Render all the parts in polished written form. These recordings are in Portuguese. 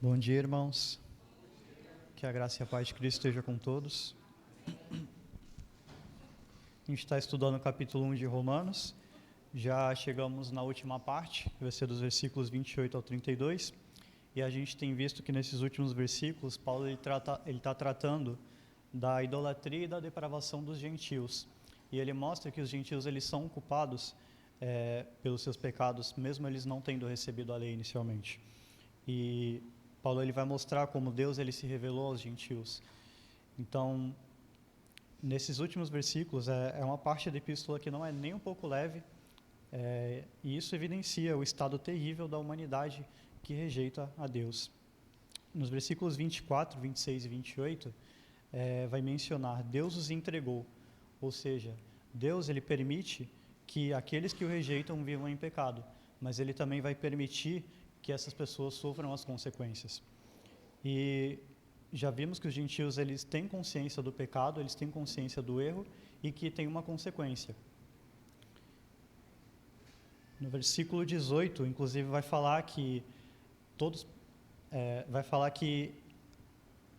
Bom dia, irmãos. Que a graça e a paz de Cristo esteja com todos. A gente está estudando o capítulo 1 de Romanos. Já chegamos na última parte, que vai ser dos versículos 28 ao 32. E a gente tem visto que nesses últimos versículos, Paulo ele está tratando da idolatria e da depravação dos gentios. E ele mostra que os gentios eles são culpados pelos seus pecados, mesmo eles não tendo recebido a lei inicialmente. E Paulo ele vai mostrar como Deus ele se revelou aos gentios. Então, nesses últimos versículos, é uma parte da epístola que não é nem um pouco leve, e isso evidencia o estado terrível da humanidade que rejeita a Deus. Nos versículos 24, 26 e 28, vai mencionar, Deus os entregou, ou seja, Deus ele permite que aqueles que o rejeitam vivam em pecado, mas ele também vai permitir que essas pessoas sofram as consequências. E já vimos que os gentios eles têm consciência do pecado, eles têm consciência do erro e que tem uma consequência. No versículo 18, inclusive, vai falar que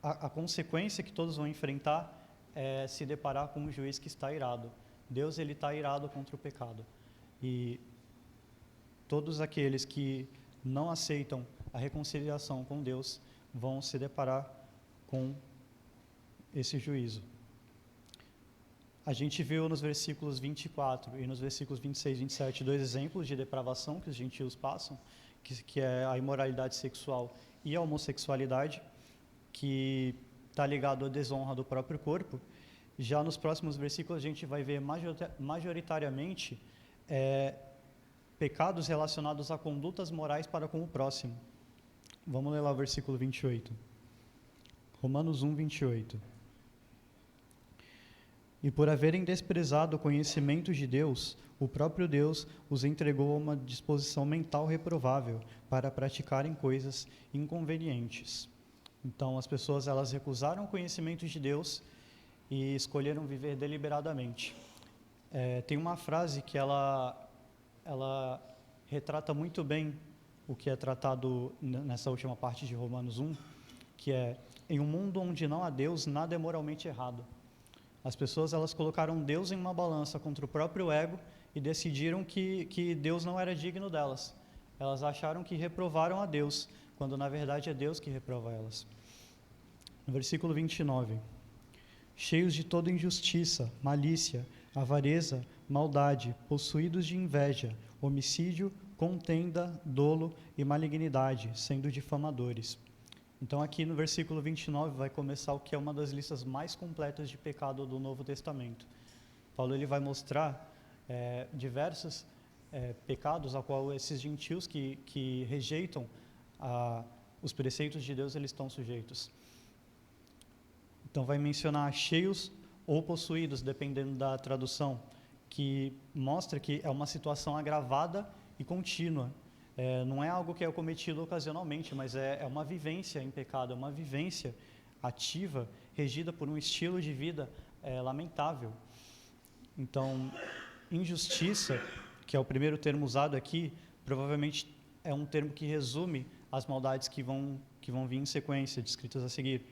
a consequência que todos vão enfrentar é se deparar com um juiz que está irado. Deus ele está irado contra o pecado. E todos aqueles que não aceitam a reconciliação com Deus vão se deparar com esse juízo. A gente viu nos versículos 24 e nos versículos 26 e 27 dois exemplos de depravação que os gentios passam, que é a imoralidade sexual e a homossexualidade, que está ligado à desonra do próprio corpo. Já nos próximos versículos a gente vai ver majoritariamente pecados relacionados a condutas morais para com o próximo. Vamos ler lá o versículo 28. Romanos 1, 28. E por haverem desprezado o conhecimento de Deus, o próprio Deus os entregou a uma disposição mental reprovável para praticarem coisas inconvenientes. Então, as pessoas elas recusaram o conhecimento de Deus e escolheram viver deliberadamente. Tem uma frase que ela retrata muito bem o que é tratado nessa última parte de Romanos 1, que é, em um mundo onde não há Deus, nada é moralmente errado. As pessoas elas colocaram Deus em uma balança contra o próprio ego e decidiram que Deus não era digno delas. Elas acharam que reprovaram a Deus, quando na verdade é Deus que reprova elas. No versículo 29, cheios de toda injustiça, malícia, avareza, maldade, possuídos de inveja, homicídio, contenda, dolo e malignidade, sendo difamadores. Então aqui no versículo 29 vai começar o que é uma das listas mais completas de pecado do Novo Testamento. Paulo ele vai mostrar diversos pecados a qual esses gentios que rejeitam os preceitos de Deus eles estão sujeitos. Então vai mencionar cheios ou possuídos, dependendo da tradução, que mostra que é uma situação agravada e contínua. Não é algo que é cometido ocasionalmente, mas é uma vivência em pecado, é uma vivência ativa, regida por um estilo de vida lamentável. Então, injustiça, que é o primeiro termo usado aqui, provavelmente é um termo que resume as maldades que vão vir em sequência, descritas a seguir.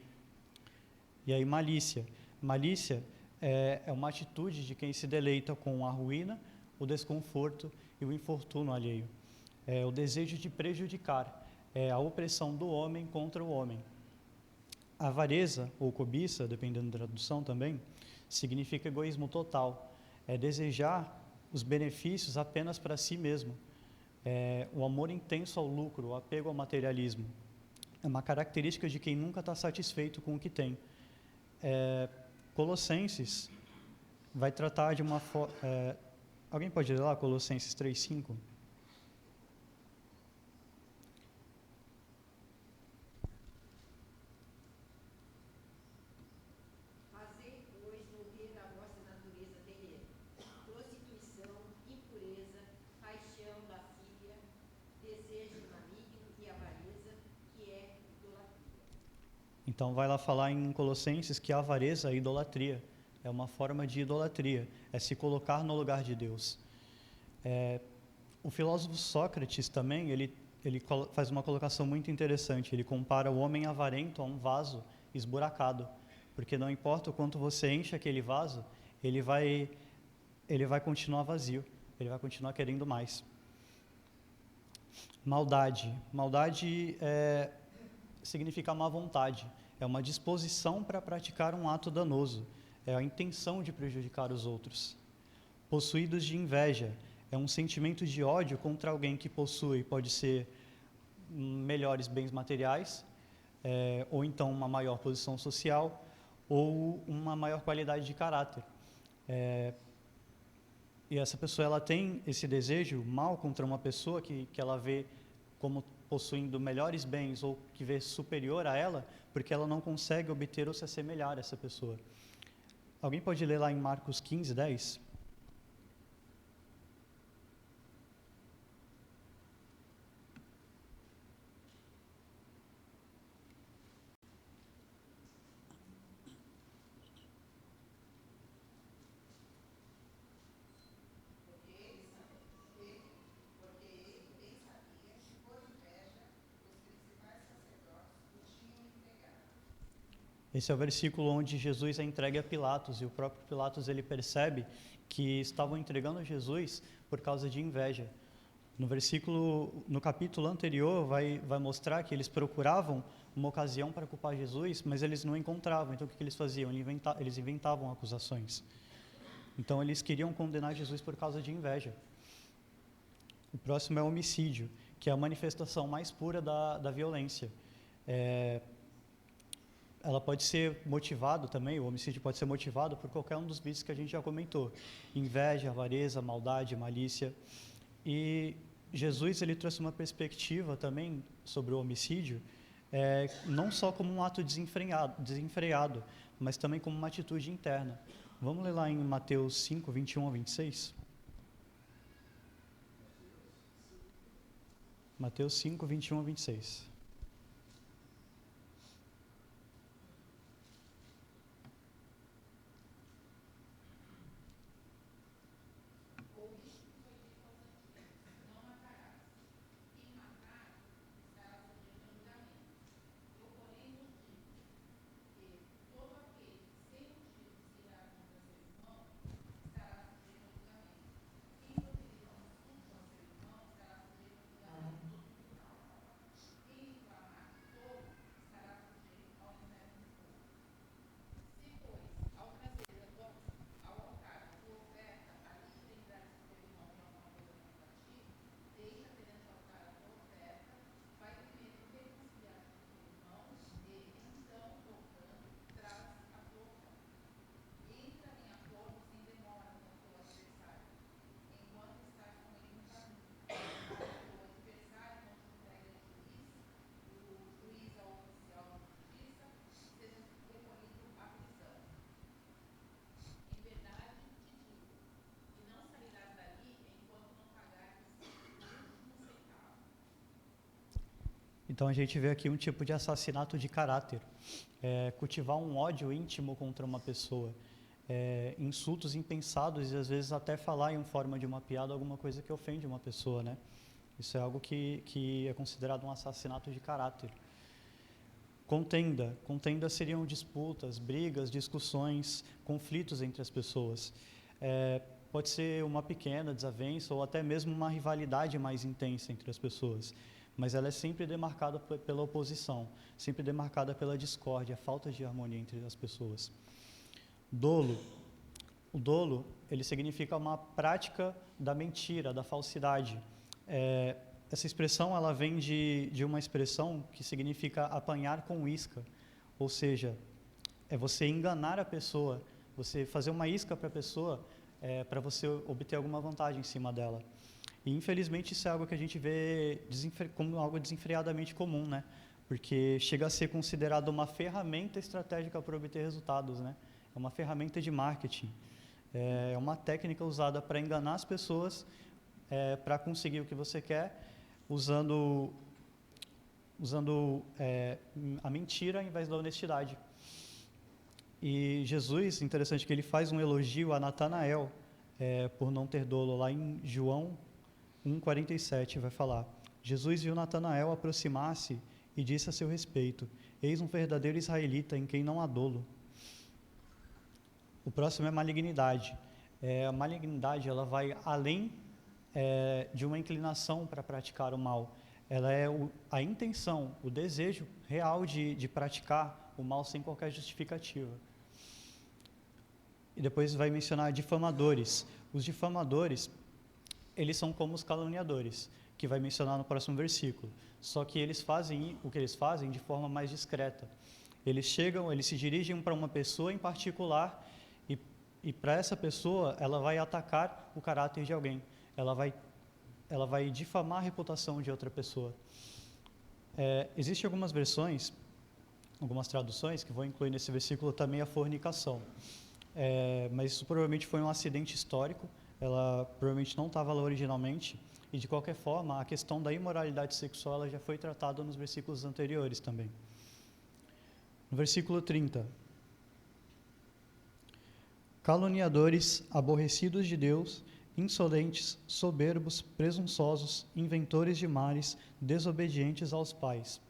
E aí, malícia. Malícia é uma atitude de quem se deleita com a ruína, o desconforto e o infortúnio alheio. É o desejo de prejudicar, é a opressão do homem contra o homem. Avareza, ou cobiça, dependendo da tradução também, significa egoísmo total. É desejar os benefícios apenas para si mesmo. É o amor intenso ao lucro, o apego ao materialismo. É uma característica de quem nunca está satisfeito com o que tem. Colossenses vai tratar de uma forma... alguém pode ler lá Colossenses 3:5? Fazei, pois, morrer a vossa natureza terrena, prostituição, impureza, paixão, lascívia, desejo maligno e avareza, que é idolatria. Então vai lá falar em Colossenses que a avareza é idolatria, é uma forma de idolatria, é se colocar no lugar de Deus. O filósofo Sócrates também, ele faz uma colocação muito interessante. Ele compara o homem avarento a um vaso esburacado, porque não importa o quanto você enche aquele vaso, ele vai continuar vazio, ele vai continuar querendo mais. Maldade. Maldade significa má vontade. É uma disposição para praticar um ato danoso. É a intenção de prejudicar os outros. Possuídos de inveja. É um sentimento de ódio contra alguém que possui, pode ser melhores bens materiais, ou então uma maior posição social, ou uma maior qualidade de caráter. E essa pessoa ela tem esse desejo mal contra uma pessoa que ela vê como possuindo melhores bens ou que vê superior a ela, porque ela não consegue obter ou se assemelhar a essa pessoa. Alguém pode ler lá em Marcos 15, 10? Esse é o versículo onde Jesus é entregue a Pilatos, e o próprio Pilatos ele percebe que estavam entregando Jesus por causa de inveja. No capítulo anterior, vai mostrar que eles procuravam uma ocasião para culpar Jesus, mas eles não encontravam. Então, o que eles faziam? Eles inventavam acusações. Então, eles queriam condenar Jesus por causa de inveja. O próximo é o homicídio, que é a manifestação mais pura da violência. Ela pode ser motivado também, o homicídio pode ser motivado por qualquer um dos vícios que a gente já comentou. Inveja, avareza, maldade, malícia. E Jesus ele trouxe uma perspectiva também sobre o homicídio, não só como um ato desenfreado, mas também como uma atitude interna. Vamos ler lá em Mateus 5, 21 a 26? Mateus 5, 21 a 26. Então a gente vê aqui um tipo de assassinato de caráter, cultivar um ódio íntimo contra uma pessoa, insultos impensados e às vezes até falar em forma de uma piada alguma coisa que ofende uma pessoa, né? Isso é algo que é considerado um assassinato de caráter. Contenda seriam disputas, brigas, discussões, conflitos entre as pessoas. Pode ser uma pequena desavença ou até mesmo uma rivalidade mais intensa entre as pessoas, mas ela é sempre demarcada pela oposição, sempre demarcada pela discórdia, falta de harmonia entre as pessoas. Dolo. O dolo, ele significa uma prática da mentira, da falsidade. Essa expressão, ela vem de uma expressão que significa apanhar com isca, ou seja, é você enganar a pessoa, você fazer uma isca para a pessoa, para você obter alguma vantagem em cima dela. E, infelizmente, isso é algo que a gente vê como algo desenfreadamente comum, né? Porque chega a ser considerado uma ferramenta estratégica para obter resultados, né? É uma ferramenta de marketing. É uma técnica usada para enganar as pessoas, para conseguir o que você quer, usando a mentira ao invés da honestidade. E Jesus, interessante que ele faz um elogio a Natanael por não ter dolo. Lá em João 1,47 vai falar: Jesus viu Natanael aproximar-se e disse a seu respeito: eis um verdadeiro israelita em quem não há dolo. O próximo é malignidade. A malignidade, ela vai além de uma inclinação para praticar o mal. Ela é a intenção, o desejo real de praticar o mal sem qualquer justificativa. E depois vai mencionar difamadores. Os difamadores, eles são como os caluniadores, que vai mencionar no próximo versículo. Só que eles fazem o que eles fazem de forma mais discreta. Eles se dirigem para uma pessoa em particular e para essa pessoa, ela vai atacar o caráter de alguém. Ela vai difamar a reputação de outra pessoa. Existem algumas versões, algumas traduções, que vão incluir nesse versículo também a fornicação. Mas isso provavelmente foi um acidente histórico, ela provavelmente não estava lá originalmente, e de qualquer forma, a questão da imoralidade sexual ela já foi tratada nos versículos anteriores também. No versículo 30. Caluniadores, aborrecidos de Deus, insolentes, soberbos, presunçosos, inventores de males, desobedientes aos pais.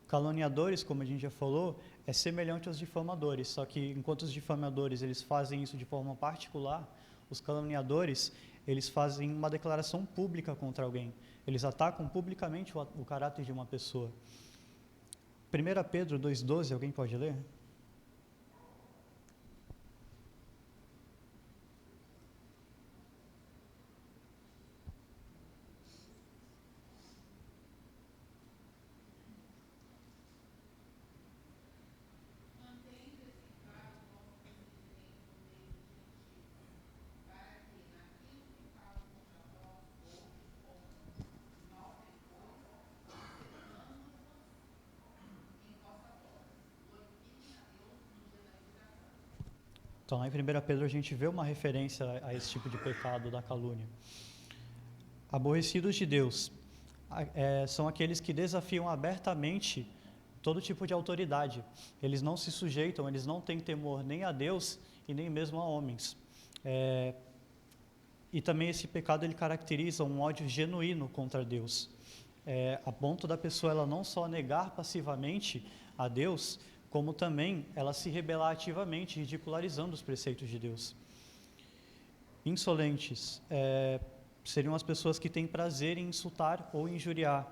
Caluniadores, como a gente já falou, é semelhante aos difamadores, só que enquanto os difamadores eles fazem isso de forma particular, os caluniadores eles fazem uma declaração pública contra alguém. Eles atacam publicamente o caráter de uma pessoa. 1 Pedro 2,12, alguém pode ler? Então, lá em 1 Pedro, a gente vê uma referência a esse tipo de pecado da calúnia. Aborrecidos de Deus são aqueles que desafiam abertamente todo tipo de autoridade. Eles não se sujeitam, eles não têm temor nem a Deus e nem mesmo a homens. E também esse pecado ele caracteriza um ódio genuíno contra Deus. A ponto da pessoa ela não só negar passivamente a Deus, como também ela se rebelar ativamente, ridicularizando os preceitos de Deus. Insolentes seriam as pessoas que têm prazer em insultar ou injuriar,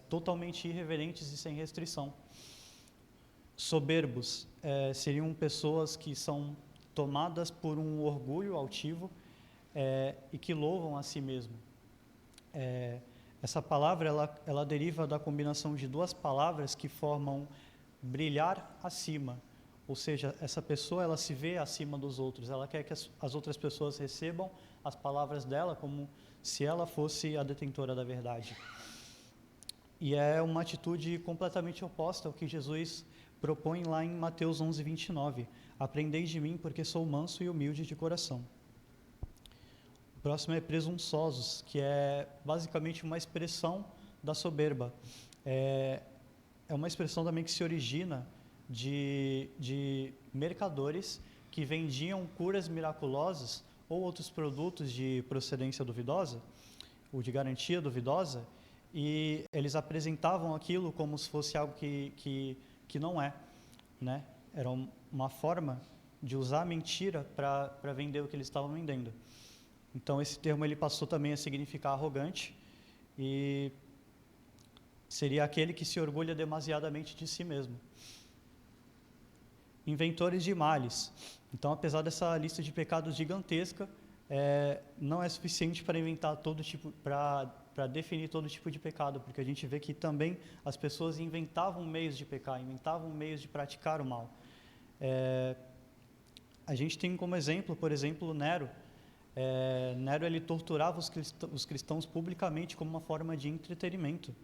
totalmente irreverentes e sem restrição. Soberbos seriam pessoas que são tomadas por um orgulho altivo e que louvam a si mesmo. Essa palavra ela deriva da combinação de duas palavras que formam brilhar acima, ou seja, essa pessoa ela se vê acima dos outros, ela quer que as outras pessoas recebam as palavras dela como se ela fosse a detentora da verdade. E é uma atitude completamente oposta ao que Jesus propõe lá em Mateus 11:29. Aprendei de mim, porque sou manso e humilde de coração. O próximo é presunçosos, que é basicamente uma expressão da soberba. É uma expressão também que se origina de mercadores que vendiam curas miraculosas ou outros produtos de procedência duvidosa, ou de garantia duvidosa, e eles apresentavam aquilo como se fosse algo que não é, né? Era uma forma de usar a mentira para vender o que eles estavam vendendo. Então esse termo ele passou também a significar arrogante e seria aquele que se orgulha demasiadamente de si mesmo. Inventores de males. Então, apesar dessa lista de pecados gigantesca, não é suficiente para inventar para definir todo tipo de pecado, porque a gente vê que também as pessoas inventavam meios de pecar, inventavam meios de praticar o mal. A gente tem como exemplo, por exemplo, Nero. Nero ele torturava os cristãos publicamente como uma forma de entretenimento.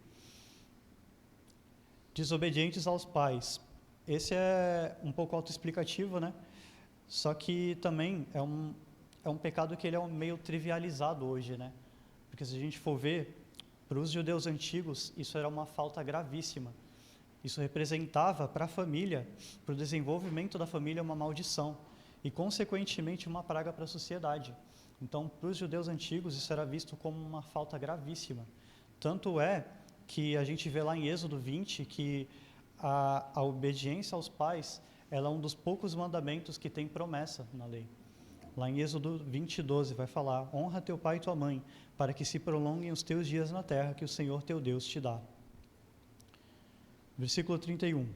Desobedientes aos pais. Esse é um pouco autoexplicativo, né? Só que também é um pecado que ele é meio trivializado hoje, né? Porque se a gente for ver, para os judeus antigos, isso era uma falta gravíssima. Isso representava para a família, para o desenvolvimento da família, uma maldição e, consequentemente, uma praga para a sociedade. Então, para os judeus antigos, isso era visto como uma falta gravíssima. Tanto é que a gente vê lá em Êxodo 20 que a obediência aos pais, ela é um dos poucos mandamentos que tem promessa na lei. Lá em Êxodo 20, 12 vai falar: honra teu pai e tua mãe, para que se prolonguem os teus dias na terra que o Senhor teu Deus te dá. Versículo 31.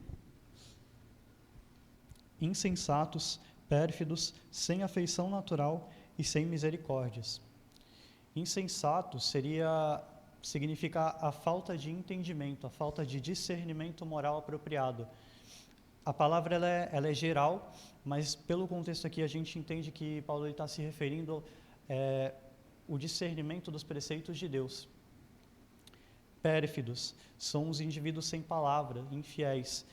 Insensatos, pérfidos, sem afeição natural e sem misericórdias. Insensato significa a falta de entendimento, a falta de discernimento moral apropriado. A palavra ela é geral, mas pelo contexto aqui a gente entende que Paulo está se referindo ao discernimento dos preceitos de Deus. Pérfidos são os indivíduos sem palavra, infiéis,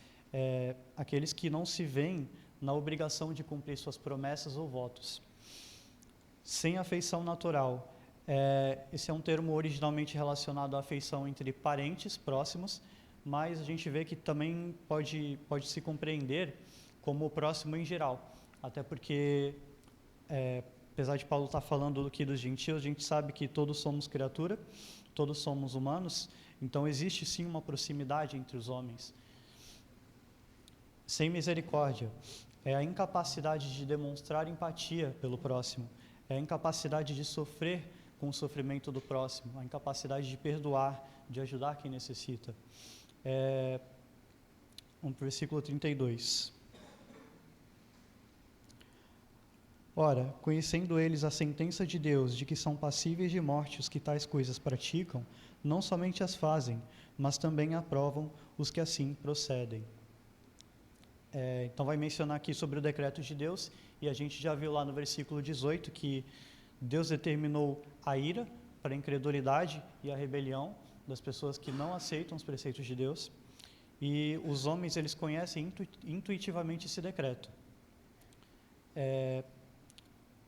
aqueles que não se veem na obrigação de cumprir suas promessas ou votos. Sem afeição natural, esse é um termo originalmente relacionado à afeição entre parentes próximos, mas a gente vê que também pode se compreender como o próximo em geral, até porque, apesar de Paulo estar falando aqui dos gentios, a gente sabe que todos somos criatura, todos somos humanos, então existe sim uma proximidade entre os homens. Sem misericórdia é a incapacidade de demonstrar empatia pelo próximo, é a incapacidade de sofrer com o sofrimento do próximo, a incapacidade de perdoar, de ajudar quem necessita. Versículo 32. Ora, conhecendo eles a sentença de Deus de que são passíveis de morte os que tais coisas praticam, não somente as fazem, mas também aprovam os que assim procedem. Então vai mencionar aqui sobre o decreto de Deus, e a gente já viu lá no versículo 18 que Deus determinou a ira para a incredulidade e a rebelião das pessoas que não aceitam os preceitos de Deus, e os homens eles conhecem intuitivamente esse decreto.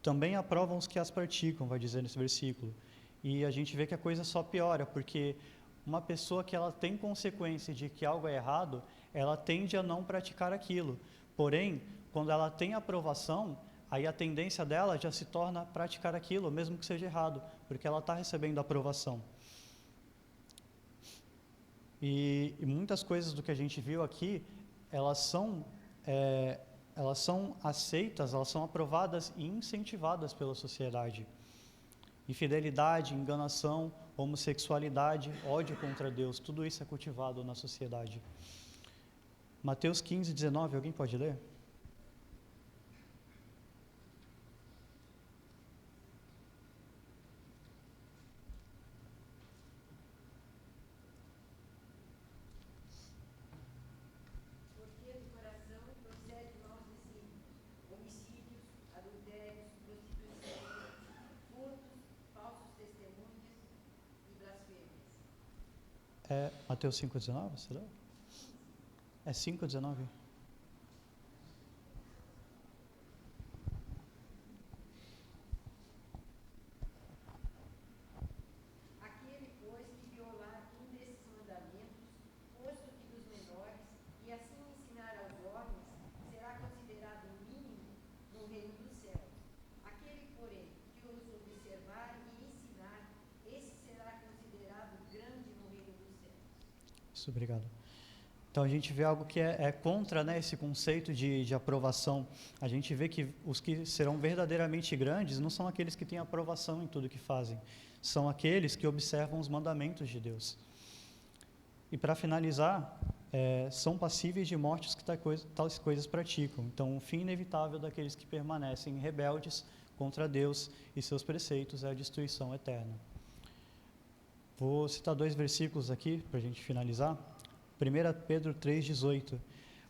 Também aprovam os que as praticam, vai dizer nesse versículo, e a gente vê que a coisa só piora, porque uma pessoa que ela tem consequência de que algo é errado, ela tende a não praticar aquilo, porém, quando ela tem aprovação, aí a tendência dela já se torna praticar aquilo, mesmo que seja errado, porque ela está recebendo aprovação. E muitas coisas do que a gente viu aqui, elas são aceitas, elas são aprovadas e incentivadas pela sociedade. Infidelidade, enganação, homossexualidade, ódio contra Deus, tudo isso é cultivado na sociedade. Mateus 15, 19, alguém pode ler? Mateus 5,19, será? É 5,19? Aquele, pois, que violar um desses mandamentos, posto que dos menores, e assim ensinar aos homens, será considerado mínimo no reino dos céus. Aquele, porém, que os observar e ensinar, esse será considerado grande no reino dos céus. Isso, obrigado. Então a gente vê algo que é contra, né, esse conceito de aprovação. A gente vê que os que serão verdadeiramente grandes não são aqueles que têm aprovação em tudo que fazem, são aqueles que observam os mandamentos de Deus. E para finalizar, são passíveis de morte os que tais coisas praticam. Então o fim inevitável daqueles que permanecem rebeldes contra Deus e seus preceitos é a destruição eterna. Vou citar 2 versículos aqui para a gente finalizar. 1 Pedro 3,18.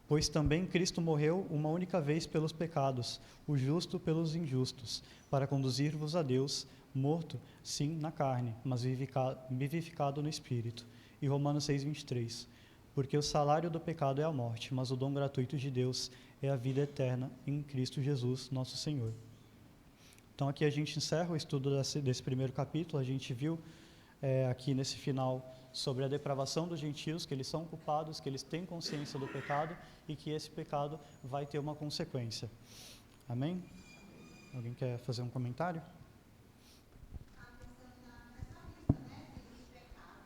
Pois também Cristo morreu uma única vez pelos pecados, o justo pelos injustos, para conduzir-vos a Deus, morto, sim, na carne, mas vivificado no Espírito. E Romanos 6,23. Porque o salário do pecado é a morte, mas o dom gratuito de Deus é a vida eterna em Cristo Jesus, nosso Senhor. Então aqui a gente encerra o estudo desse primeiro capítulo. A gente viu aqui nesse final sobre a depravação dos gentios, que eles são culpados, que eles têm consciência do pecado e que esse pecado vai ter uma consequência. Amém? Alguém quer fazer um comentário? A questão nessa lista, né, de pecados,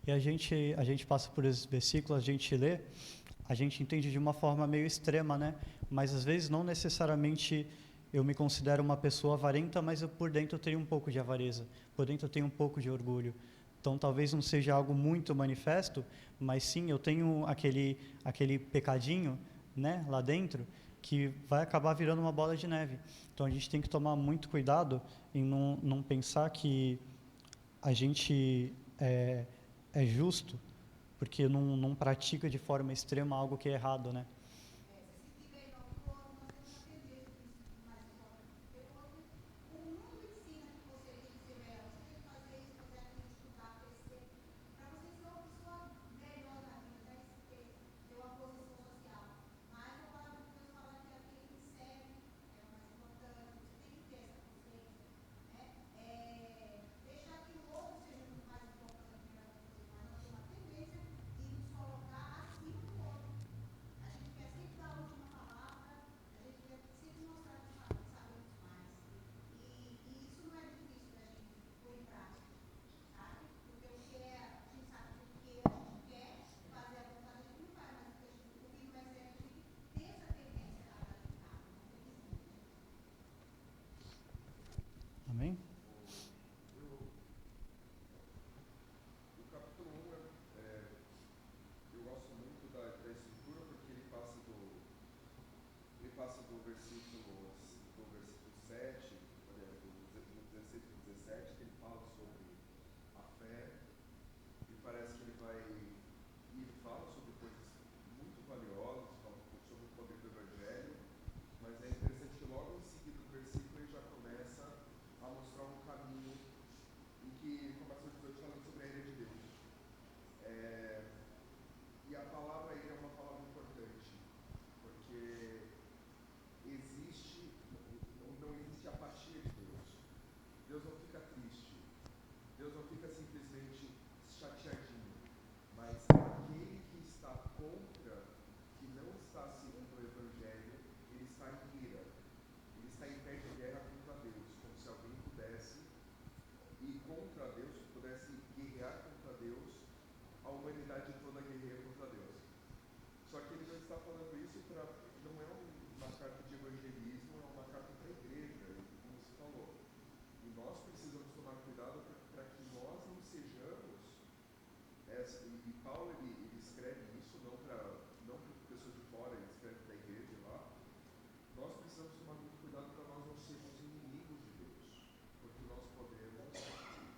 E a gente passa por esses versículos, a gente lê, a gente entende de uma forma meio extrema, né? Mas às vezes não necessariamente eu me considero uma pessoa avarenta, mas eu por dentro tenho um pouco de avareza, por dentro eu tenho um pouco de orgulho. Então talvez não seja algo muito manifesto, mas sim eu tenho aquele pecadinho, né, lá dentro, que vai acabar virando uma bola de neve. Então a gente tem que tomar muito cuidado em não pensar que a gente é justo, porque não pratica de forma extrema algo que é errado, né? Amém? O capítulo 1, eu gosto muito da estrutura porque ele passa do versículo 7, do 16 para o 17, que ele fala sobre a fé, e parece que ele fala sobre coisas muito valiosas, fala um pouco sobre o poder do Evangelho, mas é interessante que logo em seguida do versículo ele já começa a mostrar um caminho em que começa o 18 falando sobre a ira de Deus. E a palavra ira é uma palavra importante, porque não existe apatia de Deus. Deus não fica triste, Deus não fica simplesmente chateadinho, mas aquele que está contra, que não está seguindo o Evangelho, ele está em ira, ele está em pé de guerra contra Deus, como se alguém pudesse ir contra Deus, pudesse guerrear contra Deus, a humanidade toda guerreia contra Deus. Só que ele não está falando isso não é uma carta de evangelismo, é uma carta para a igreja, como você falou. E nós precisamos tomar cuidado para que nós não sejamos, e Paulo ele escreve isso não para pessoas de fora, ele escreve para a igreja lá. Nós precisamos tomar muito cuidado para nós não sermos inimigos de Deus, porque nós podemos,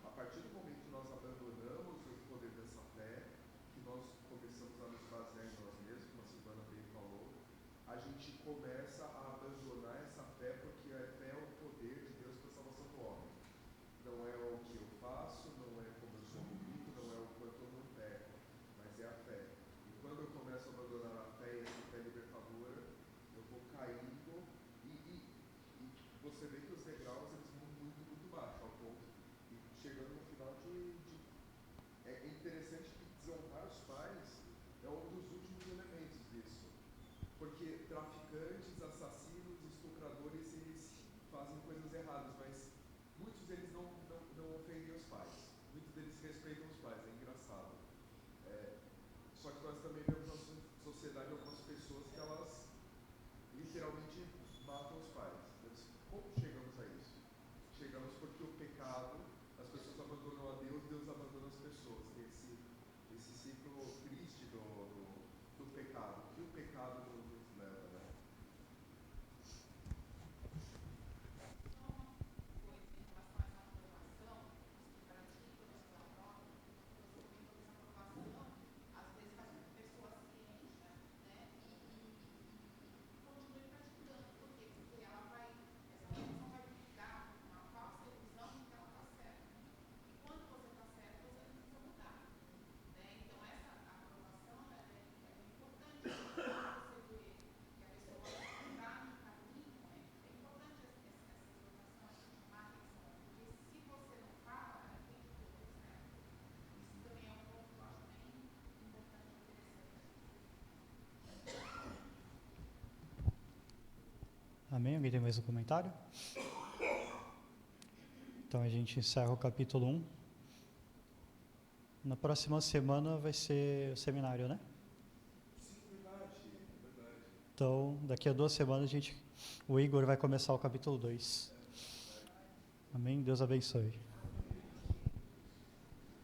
a partir do momento que nós abandonamos o poder dessa fé, que nós começamos a nos basear em nós mesmos, como a Silvana bem falou, a gente começa a abandonar essa fé, porque a fé é o poder de Deus para a salvação do homem. Não é o que eu faço, não é como eu sou bonito, não é o quanto eu não peco, mas é a fé. E quando eu começo a abandonar a fé e essa fé libertadora, eu vou caindo e você vê que os degraus eles vão muito baixo, ao ponto e chegando no final é interessante que desonrar os pais é um dos últimos elementos disso, porque traficantes, assassinos, estupradores, eles fazem coisas erradas, mas muitos deles não ofendem os pais, muitos deles respeitam os pais, é engraçado. Só que nós também vemos na sociedade algumas pessoas que elas literalmente matam os pais. Como chegamos a isso? Chegamos porque o pecado, as pessoas abandonam a Deus, Deus abandona as pessoas. Esse ciclo triste do pecado. Que o pecado nos leva, né? Amém? Alguém tem mais um comentário? Então a gente encerra o capítulo 1. Na próxima semana vai ser o seminário, né? Sim, verdade, verdade. Então, daqui a 2 semanas o Igor vai começar o capítulo 2. Amém? Deus abençoe.